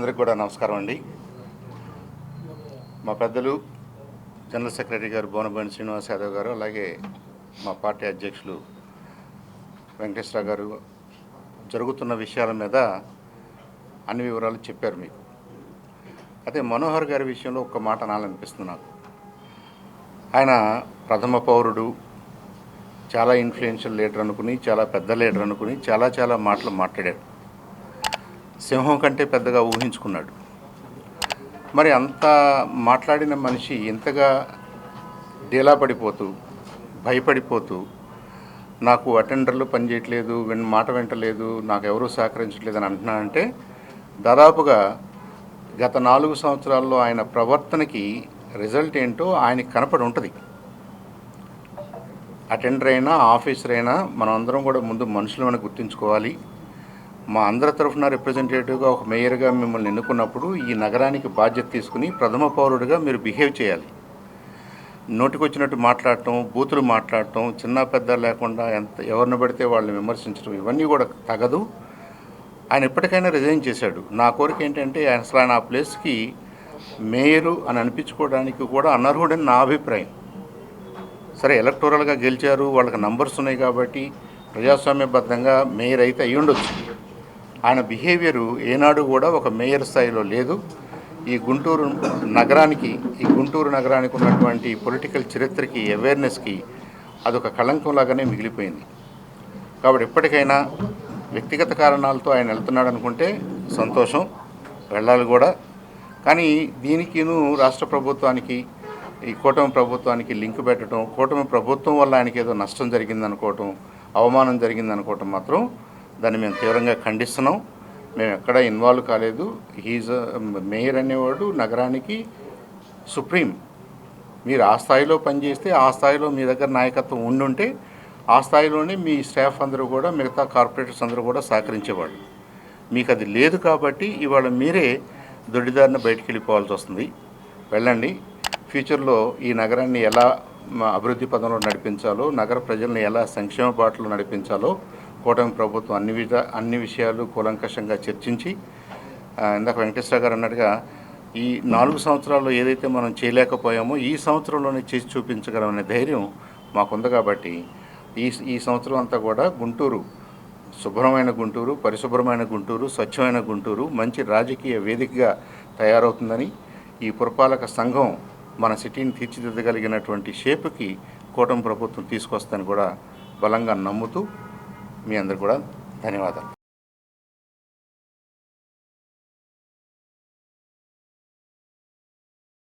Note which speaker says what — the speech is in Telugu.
Speaker 1: అందరికి కూడా నమస్కారం అండి. మా పెద్దలు జనరల్ సెక్రటరీ గారు బోనబండి శ్రీనివాస్ యాదవ్ గారు, అలాగే మా పార్టీ అధ్యక్షులు వెంకటేశ్వర గారు జరుగుతున్న విషయాల మీద అన్ని వివరాలు చెప్పారు మీకు. అదే మనోహర్ గారి విషయంలో ఒక్క మాట అనాలనిపిస్తుంది నాకు. ఆయన ప్రథమ పౌరుడు, చాలా ఇన్ఫ్లుయెన్షియల్ లీడర్ అనుకుని, చాలా పెద్ద లీడర్ అనుకుని చాలా మాటలు మాట్లాడాడు. సింహం కంటే పెద్దగా ఊహించుకున్నాడు. మరి అంత మాట్లాడిన మనిషి ఇంతగా డీలా పడిపోతూ, భయపడిపోతూ, నాకు అటెండర్లు పనిచేయట్లేదు, మాట వింటలేదు, నాకు ఎవరూ సహకరించట్లేదు అని అంటున్నానంటే, దాదాపుగా గత 4 సంవత్సరాల్లో ఆయన ప్రవర్తనకి రిజల్ట్ ఏంటో ఆయనకి కనపడి ఉంటుంది. అటెండర్ అయినా, ఆఫీసర్ అయినా మనం అందరం కూడా ముందు మనుషులను గుర్తుంచుకోవాలి. మా అందరి తరఫున రిప్రజెంటేటివ్గా ఒక మేయర్గా మిమ్మల్ని ఎన్నుకున్నప్పుడు ఈ నగరానికి బాధ్యత తీసుకుని ప్రథమ పౌరుడిగా మీరు బిహేవ్ చేయాలి. నోటికొచ్చినట్టు మాట్లాడటం, బూతులు మాట్లాడటం, చిన్న పెద్ద లేకుండా ఎవరిని పడితే వాళ్ళని విమర్శించడం, ఇవన్నీ కూడా తగదు. ఆయన ఎప్పటికైనా రిజైన్ చేశాడు. నా కోరిక ఏంటంటే అసలు ఆయన ఆ ప్లేస్కి మేయరు అని అనిపించుకోవడానికి కూడా అనర్హుడని నా అభిప్రాయం. సరే, ఎలక్టోరల్గా గెలిచారు, వాళ్ళకి నంబర్స్ ఉన్నాయి కాబట్టి ప్రజాస్వామ్యబద్ధంగా మేయర్ అయితే అయ్యి ఉండొచ్చు. ఆయన బిహేవియరు ఏనాడు కూడా ఒక మేయర్ స్థాయిలో లేదు. ఈ గుంటూరు నగరానికి ఉన్నటువంటి పొలిటికల్ చరిత్రకి, అవేర్నెస్కి అదొక కళంకంలాగానే మిగిలిపోయింది. కాబట్టి ఎప్పటికైనా వ్యక్తిగత కారణాలతో ఆయన వెళ్తున్నాడు అనుకుంటే సంతోషం, వెళ్ళాలి కూడా. కానీ దీనికిను రాష్ట్ర ప్రభుత్వానికి, ఈ కూటమి ప్రభుత్వానికి లింక్ పెట్టడం, కూటమి ప్రభుత్వం వల్ల ఆయనకి ఏదో నష్టం జరిగిందనుకోవటం, అవమానం జరిగిందనుకోవటం మాత్రం దాన్ని మేము తీవ్రంగా ఖండిస్తున్నాం. మేము ఎక్కడా ఇన్వాల్వ్ కాలేదు. హీజ్ మేయర్ అనేవాడు నగరానికి సుప్రీం. మీరు ఆ స్థాయిలో పనిచేస్తే, ఆ స్థాయిలో మీ దగ్గర నాయకత్వం ఉండుంటే, ఆ స్థాయిలోనే మీ స్టాఫ్ అందరూ కూడా, మిగతా కార్పొరేటర్స్ అందరూ కూడా సహకరించేవాళ్ళు. మీకు అది లేదు కాబట్టి ఇవాళ మీరే దొడ్డిదారిన బయటికి వెళ్ళిపోవాల్సి వస్తుంది. వెళ్ళండి. ఫ్యూచర్లో ఈ నగరాన్ని ఎలా అభివృద్ధి పదంలో నడిపించాలో, నగర ప్రజల్ని ఎలా సంక్షేమ బాటలో నడిపించాలో కూటమి ప్రభుత్వం అన్ని విషయాలు కూలంకషంగా చర్చించి, ఇందాక వెంకటేశ్వర గారు అన్నట్టుగా ఈ 4 సంవత్సరాల్లో ఏదైతే మనం చేయలేకపోయామో ఈ సంవత్సరంలోనే చేసి చూపించగలమనే ధైర్యం మాకుంది. కాబట్టి ఈ సంవత్సరం అంతా కూడా గుంటూరు శుభ్రమైన గుంటూరు, పరిశుభ్రమైన గుంటూరు, స్వచ్ఛమైన గుంటూరు మంచి రాజకీయ వేదికగా తయారవుతుందని, ఈ పురపాలక సంఘం మన సిటీని తీర్చిదిద్దగలిగినటువంటి షేపుకి కూటమి ప్రభుత్వం తీసుకొస్తుందని కూడా బలంగా నమ్ముతూ మీ అందరు కూడా ధన్యవాదాలు.